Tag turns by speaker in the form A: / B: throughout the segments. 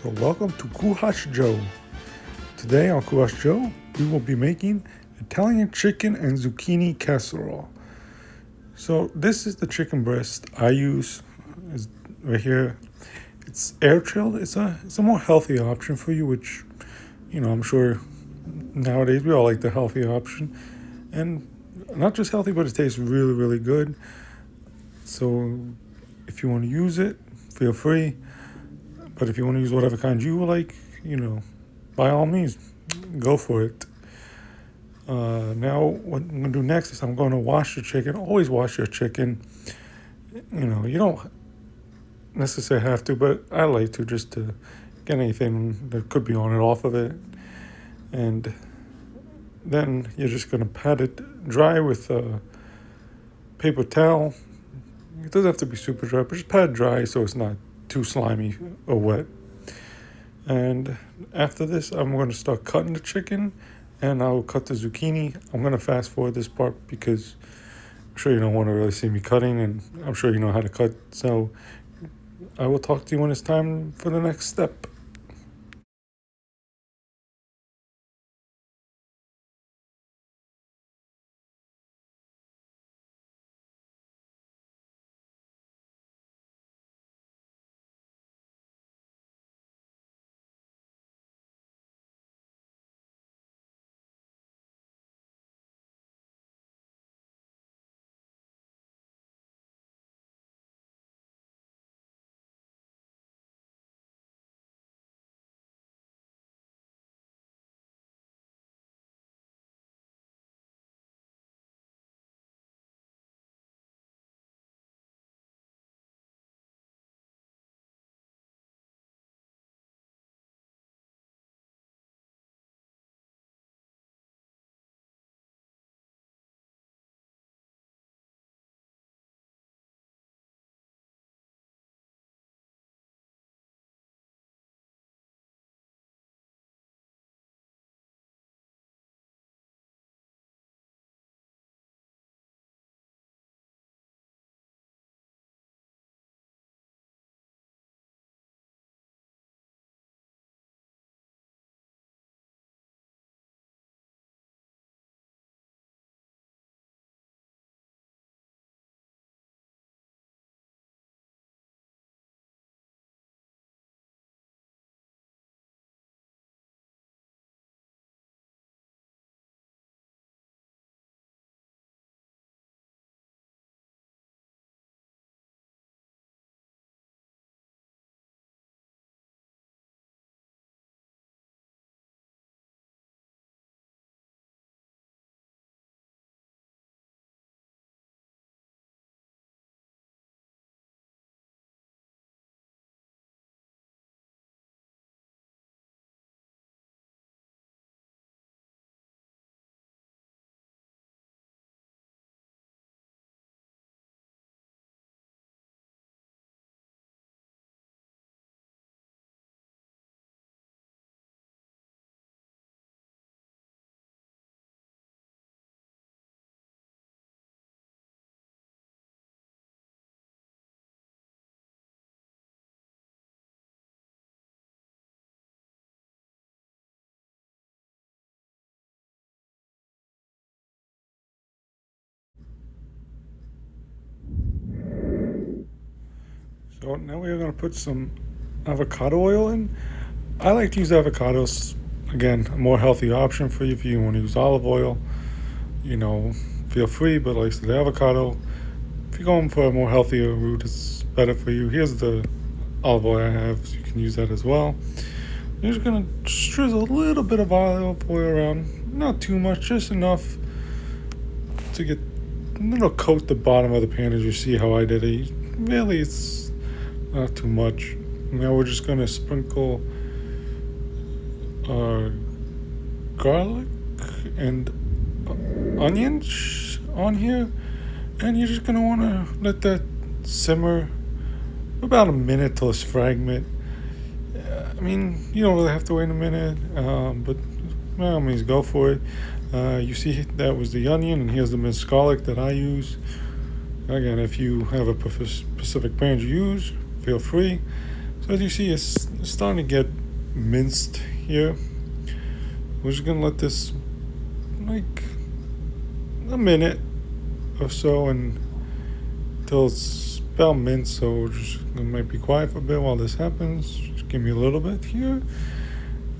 A: So welcome to Kuhash Joe. Today on Kuhash Joe, we will be making Italian chicken and zucchini casserole. So this is the chicken breast I use. Is right here. It's air chilled. It's a more healthy option for you, which I'm sure nowadays we all like the healthy option, and not just healthy, but it tastes really really good. So if you want to use it, feel free. But if you want to use whatever kind you like, by all means, go for it. Now, what I'm going to do next is I'm going to wash the chicken. Always wash your chicken. You don't necessarily have to, but I like to just to get anything that could be on it off of it. And then you're just going to pat it dry with a paper towel. It doesn't have to be super dry, but just pat it dry so it's not too slimy or wet. And after this, I'm going to start cutting the chicken, and I'll cut the zucchini. I'm going to fast forward this part because I'm sure you don't want to really see me cutting, and I'm sure you know how to cut. So I will talk to you when it's time for the next step. So now we're going to put some avocado oil in. I like to use avocados. Again, a more healthy option for you. If you want to use olive oil, feel free. But like I said, the avocado, if you're going for a more healthier route, it's better for you. Here's the olive oil I have, so you can use that as well. You're just going to drizzle a little bit of olive oil around. Not too much, just enough to get a little coat the bottom of the pan, as you see how I did it. Really, it's not too much. Now we're just going to sprinkle garlic and onions on here, and you're just going to want to let that simmer for about a minute till it's fragment. I mean, you don't really have to wait a minute, but by all means, go for it. You see that was the onion, and here's the minced garlic that I use. Again, if you have a specific brand you use, feel free. So as you see, it's starting to get minced here. We're just gonna let this like a minute or so and until it's about minced. So we're just gonna might be quiet for a bit while this happens. Just give me a little bit here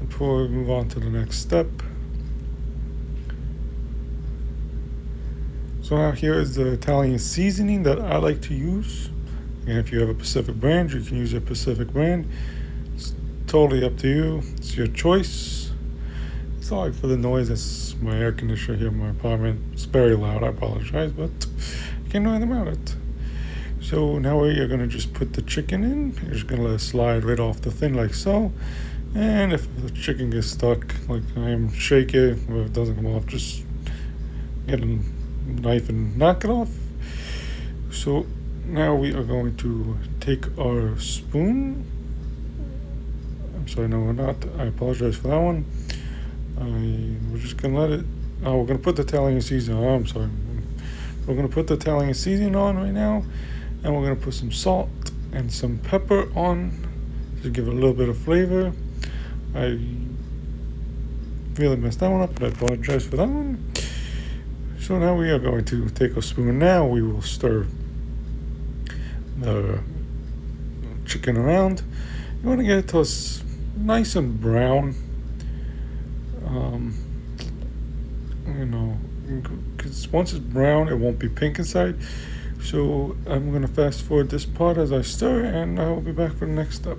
A: before we move on to the next step. So now here is the Italian seasoning that I like to use. And if you have a Pacific brand, you can use a Pacific brand. It's totally up to you. It's your choice. Sorry for the noise. That's my air conditioner here in my apartment. It's very loud. I apologize, but I can't do anything about it. So now you're going to just put the chicken in. You're just going to let it slide right off the thing like so. And if the chicken gets stuck, like I am, shake it. If it doesn't come off, just get a knife and knock it off. So now we are going to take our spoon. I'm sorry, no, we're not. I apologize for that one. We're just gonna let it. Oh, we're gonna put the Italian seasoning on. I'm sorry. We're gonna put the Italian seasoning on right now, and we're gonna put some salt and some pepper on to give it a little bit of flavor. I really messed that one up, but I apologize for that one. So now we are going to take a spoon. Now we will stir the chicken around. You want to get it to nice and brown. Because once it's brown, it won't be pink inside. So I'm going to fast forward this part as I stir, and I will be back for the next step.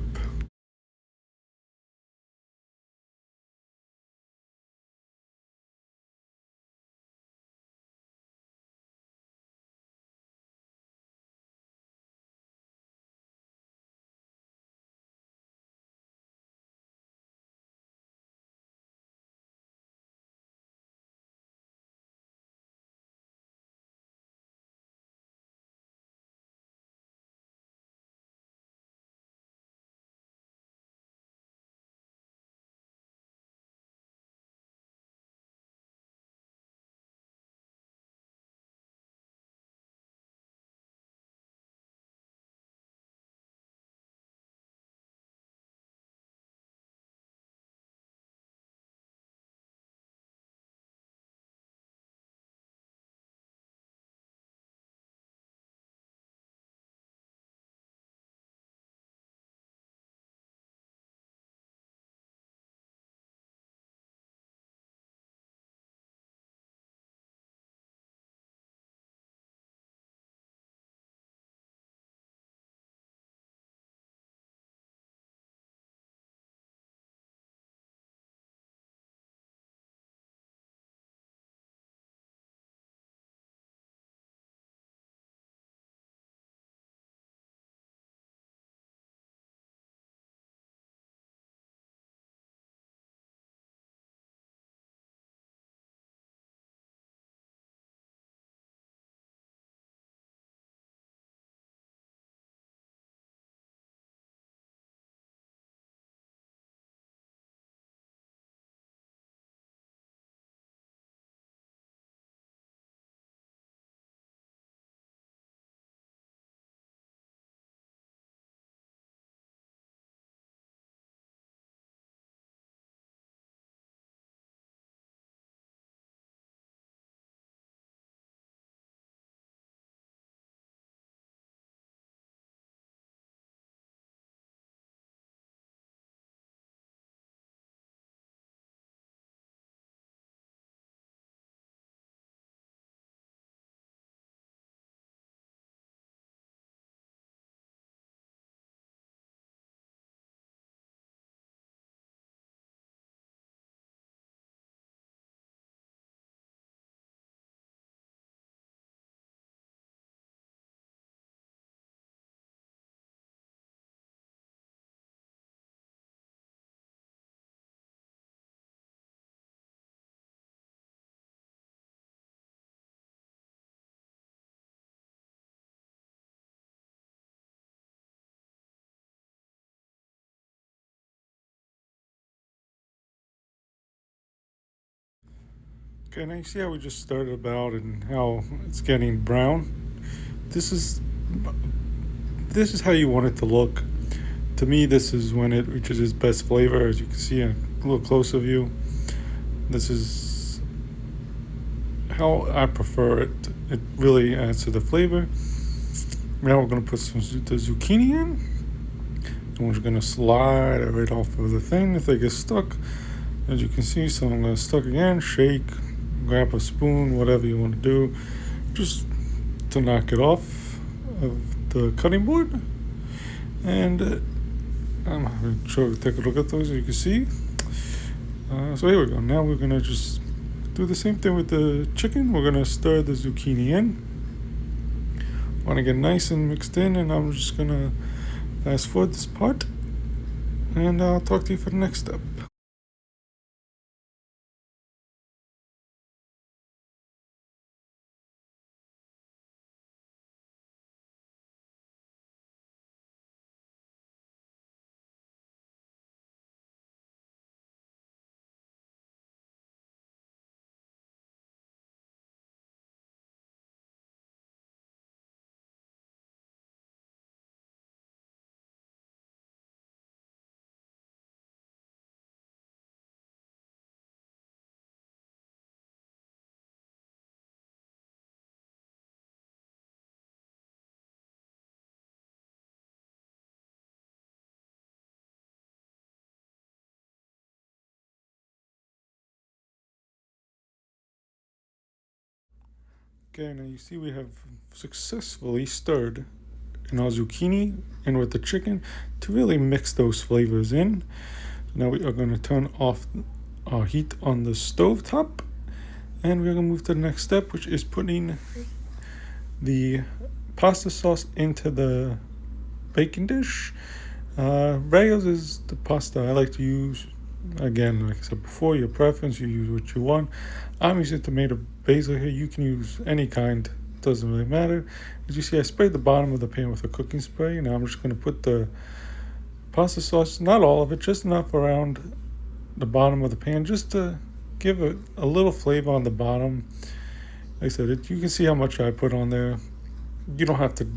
A: Okay, now you see how we just started about and how it's getting brown. This is this is how you want it to look to me, this is when it reaches its best flavor. As you can see in a little closer view, this is how I prefer it. It really adds to the flavor. Now we're going to put the zucchini in, and we're just going to slide it right off of the thing if they get stuck. As you can see, some of them stuck again. Shake, grab a spoon, whatever you want to do, just to knock it off of the cutting board. And I'm going to take a look at those, as you can see. So here we go. Now we're going to just do the same thing with the chicken. We're going to stir the zucchini in. Want to get nice and mixed in, and I'm just going to fast forward this part. And I'll talk to you for the next step. Okay, now you see we have successfully stirred in our zucchini and with the chicken to really mix those flavors in. Now we are going to turn off our heat on the stove top, and we're going to move to the next step, which is putting the pasta sauce into the baking dish. Rayo's is the pasta I like to use. Again, like I said before, your preference, you use what you want. I'm using tomato basil here. You can use any kind, doesn't really matter. As you see, I sprayed the bottom of the pan with a cooking spray. Now I'm just going to put the pasta sauce, not all of it, just enough around the bottom of the pan, just to give it a little flavor on the bottom. Like I said, you can see how much I put on there. You don't have to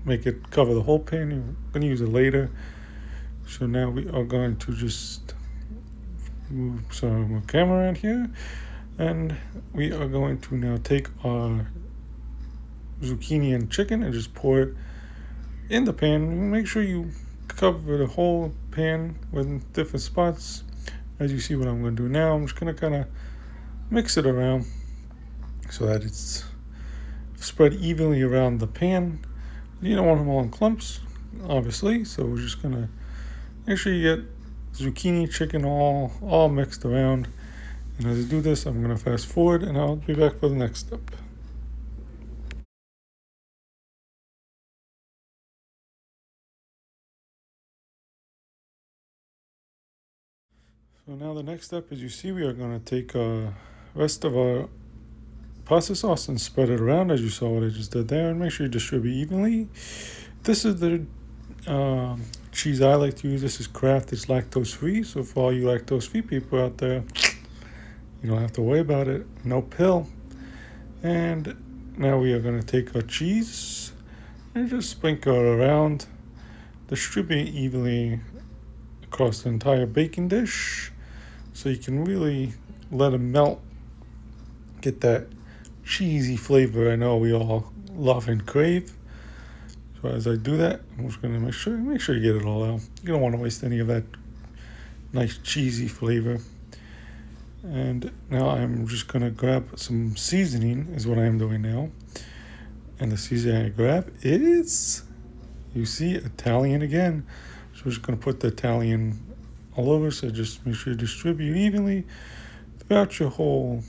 A: make it cover the whole pan. You're going to use it later. So now we are going to just move some camera around here, and we are going to now take our zucchini and chicken and just pour it in the pan. Make sure you cover the whole pan with different spots. As you see what I'm going to do now, I'm just going to kind of mix it around so that it's spread evenly around the pan. You don't want them all in clumps, obviously, so we're just going to make sure you get zucchini, chicken all mixed around. And as I do this, I'm going to fast forward, and I'll be back for the next step. So now the next step, as you see, we are going to take rest of our pasta sauce and spread it around, as you saw what I just did there, and make sure you distribute evenly. This is the cheese I like to use. This is Kraft. It's lactose free, so for all you lactose free people out there, you don't have to worry about it. No pill. And now we are going to take our cheese and just sprinkle it around, distribute evenly across the entire baking dish, so you can really let it melt, get that cheesy flavor I know we all love and crave. So as I do that, I'm just going to make sure you get it all out. You don't want to waste any of that nice cheesy flavor. And now I'm just going to grab some seasoning, is what I am doing now. And the seasoning I grab is, you see, Italian again. So we're just going to put the Italian all over, so just make sure you distribute evenly throughout your whole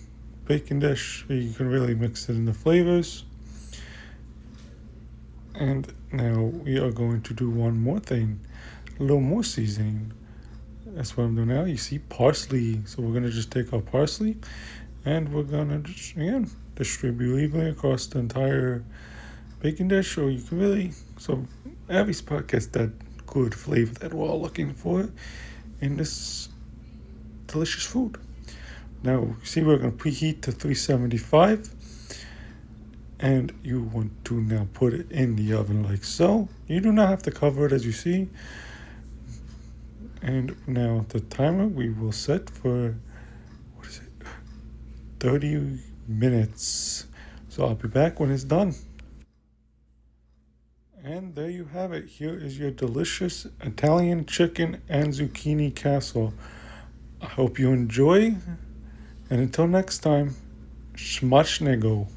A: baking dish so you can really mix it in the flavors. And now we are going to do one more thing, a little more seasoning. That's what I'm doing now. You see parsley. So we're going to just take our parsley and we're going to just, again, distribute evenly across the entire baking dish. So you can really, so every spot gets that good flavor that we're all looking for in this delicious food. Now, you see we're going to preheat to 375. And you want to now put it in the oven like so. You do not have to cover it, as you see. And now the timer we will set for, 30 minutes. So I'll be back when it's done. And there you have it. Here is your delicious Italian chicken and zucchini casserole. I hope you enjoy. And until next time, smacznego.